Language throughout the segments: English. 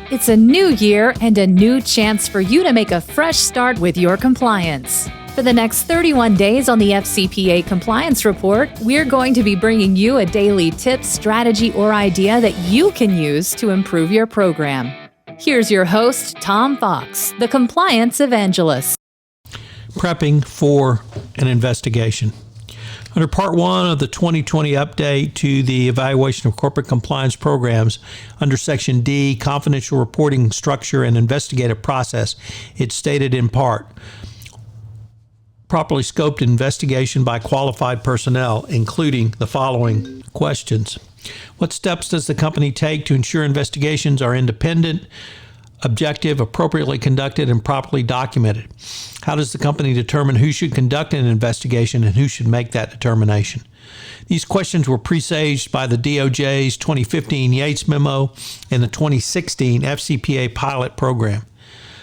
It's a new year and a new chance for you to make a fresh start with your compliance. For the next 31 days on the FCPA Compliance Report, we're going to be bringing you a daily tip, strategy, or idea that you can use to improve your program. Here's your host, Tom Fox, the Compliance Evangelist. Prepping for an investigation. Under Part 1 of the 2020 update to the Evaluation of Corporate Compliance Programs, under Section D, Confidential Reporting Structure and Investigative Process, it's stated in part, properly scoped investigation by qualified personnel, including the following questions. What steps does the company take to ensure investigations are independent, objective, appropriately conducted, and properly documented? How does the company determine who should conduct an investigation and who should make that determination? These questions were presaged by the DOJ's 2015 Yates Memo and the 2016 FCPA Pilot Program.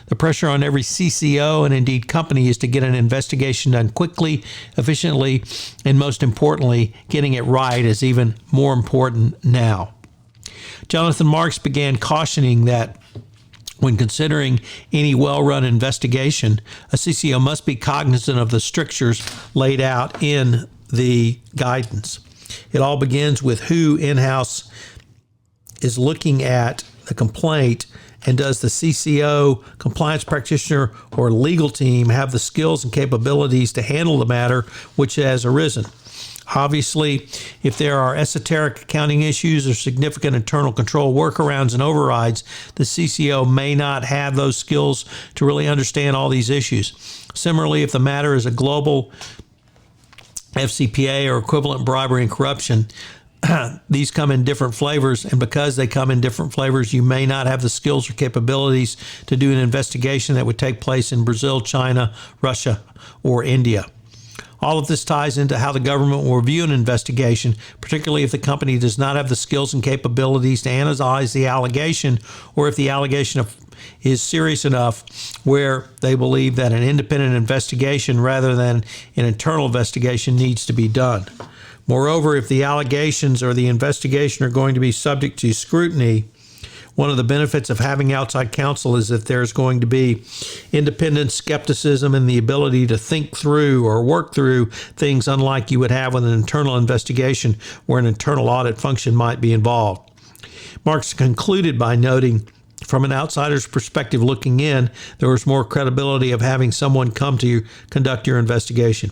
The pressure on every CCO and indeed company is to get an investigation done quickly, efficiently, and most importantly, getting it right is even more important now. Jonathan Marks began cautioning that when considering any well-run investigation, a CCO must be cognizant of the strictures laid out in the guidance. It all begins with who in-house is looking at the complaint, and does the CCO, compliance practitioner, or legal team have the skills and capabilities to handle the matter which has arisen? Obviously, if there are esoteric accounting issues or significant internal control workarounds and overrides, the CCO may not have those skills to really understand all these issues. Similarly, if the matter is a global FCPA or equivalent bribery and corruption, these come in different flavors, and because they come in different flavors, you may not have the skills or capabilities to do an investigation that would take place in Brazil, China, Russia, or India. All of this ties into how the government will review an investigation, particularly if the company does not have the skills and capabilities to analyze the allegation, or if the allegation is serious enough where they believe that an independent investigation rather than an internal investigation needs to be done. Moreover, if the allegations or the investigation are going to be subject to scrutiny, one of the benefits of having outside counsel is that there's going to be independent skepticism and the ability to think through or work through things unlike you would have with an internal investigation where an internal audit function might be involved. Marks concluded by noting, from an outsider's perspective looking in, there was more credibility of having someone come to you conduct your investigation.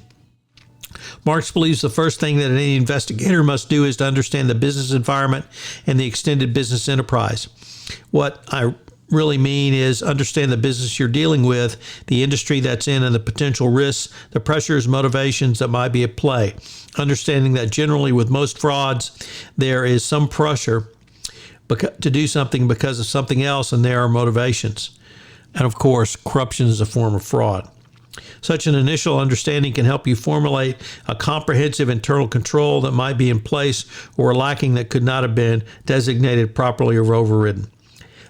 Marks believes the first thing that any investigator must do is to understand the business environment and the extended business enterprise. What I really mean is understand the business you're dealing with, the industry that's in, and the potential risks, the pressures, motivations that might be at play. Understanding that generally with most frauds, there is some pressure to do something because of something else, and there are motivations. And of course, corruption is a form of fraud. Such an initial understanding can help you formulate a comprehensive internal control that might be in place or lacking that could not have been designated properly or overridden.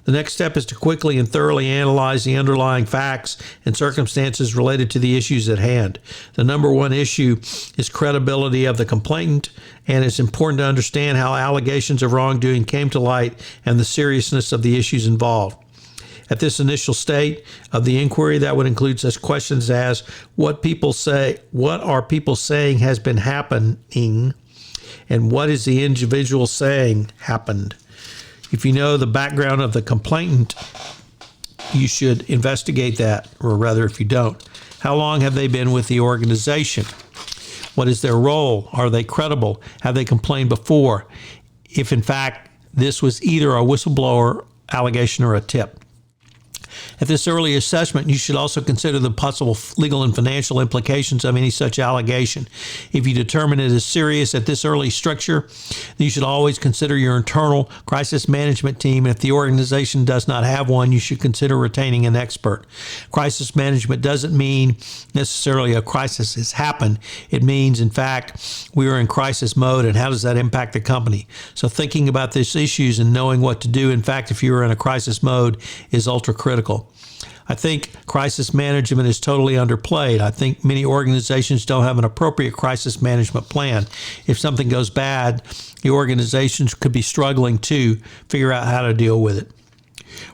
The next step is to quickly and thoroughly analyze the underlying facts and circumstances related to the issues at hand. The number one issue is credibility of the complainant, and it's important to understand how allegations of wrongdoing came to light and the seriousness of the issues involved. At this initial state of the inquiry, that would include such questions as what are people saying has been happening, and what is the individual saying happened. If you know the background of the complainant, you should investigate that, or rather if you don't. How long have they been with the organization? What is their role? Are they credible? Have they complained before? If in fact this was either a whistleblower allegation or a tip. At this early assessment, you should also consider the possible legal and financial implications of any such allegation. If you determine it is serious at this early structure, then you should always consider your internal crisis management team. And if the organization does not have one, you should consider retaining an expert. Crisis management doesn't mean necessarily a crisis has happened. It means, in fact, we are in crisis mode, and how does that impact the company? So thinking about these issues and knowing what to do, in fact, if you're in a crisis mode, is ultra critical. I think crisis management is totally underplayed. I think many organizations don't have an appropriate crisis management plan. If something goes bad, the organizations could be struggling to figure out how to deal with it.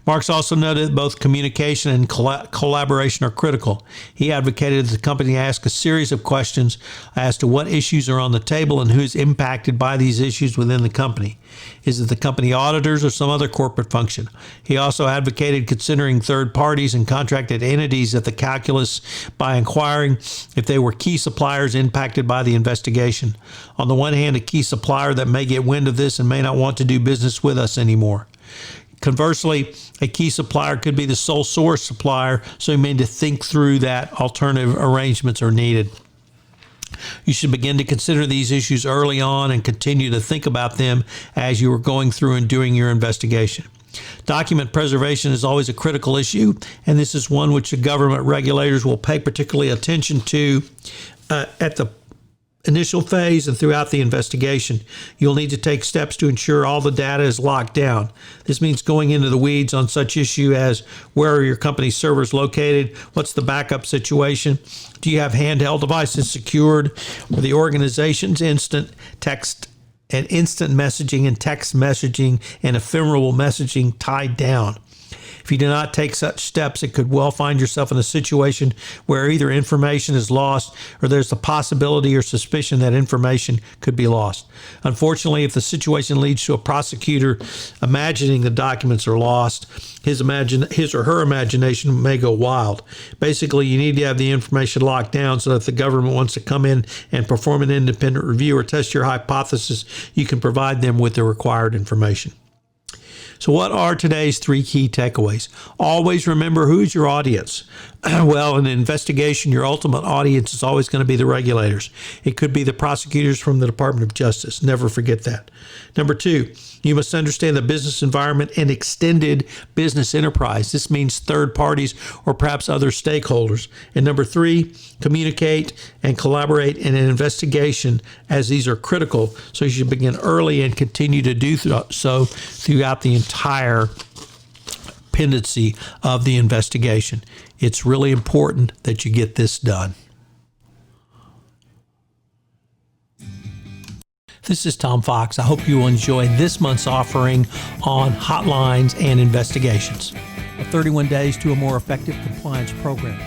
Marks also noted that both communication and collaboration are critical. He advocated that the company ask a series of questions as to what issues are on the table and who is impacted by these issues within the company. Is it the company auditors or some other corporate function? He also advocated considering third parties and contracted entities at the calculus by inquiring if they were key suppliers impacted by the investigation. On the one hand, a key supplier that may get wind of this and may not want to do business with us anymore. Conversely, a key supplier could be the sole source supplier, so you may need to think through that alternative arrangements are needed. You should begin to consider these issues early on and continue to think about them as you are going through and doing your investigation. Document preservation is always a critical issue, and this is one which the government regulators will pay particularly attention to at the initial phase and throughout the investigation. You'll need to take steps to ensure all the data is locked down. This means going into the weeds on such issue as where are your company's servers located? What's the backup situation? Do you have handheld devices secured? Are the organization's instant messaging and text messaging and ephemeral messaging tied down? If you do not take such steps, it could well find yourself in a situation where either information is lost or there's the possibility or suspicion that information could be lost. Unfortunately, if the situation leads to a prosecutor imagining the documents are lost, his or her imagination may go wild. Basically, you need to have the information locked down so that if the government wants to come in and perform an independent review or test your hypothesis, you can provide them with the required information. So what are today's 3 key takeaways? Always remember, who's your audience? Well, in an investigation, your ultimate audience is always going to be the regulators. It could be the prosecutors from the Department of Justice. Never forget that. Number 2, you must understand the business environment and extended business enterprise. This means third parties or perhaps other stakeholders. And number 3, communicate and collaborate in an investigation, as these are critical. So you should begin early and continue to do so throughout the entire pendency of the investigation. It's really important that you get this done. This is Tom Fox. I hope you will enjoy this month's offering on hotlines and investigations. 31 Days to a More Effective Compliance Program.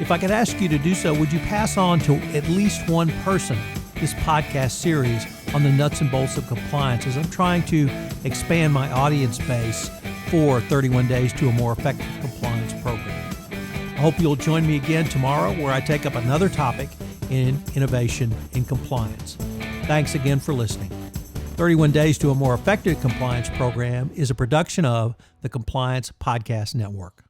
If I could ask you to do so, would you pass on to at least one person this podcast series on the nuts and bolts of compliance, as I'm trying to expand my audience base for 31 Days to a More Effective Compliance Program. I hope you'll join me again tomorrow, where I take up another topic in innovation in compliance. Thanks again for listening. 31 Days to a More Effective Compliance Program is a production of the Compliance Podcast Network.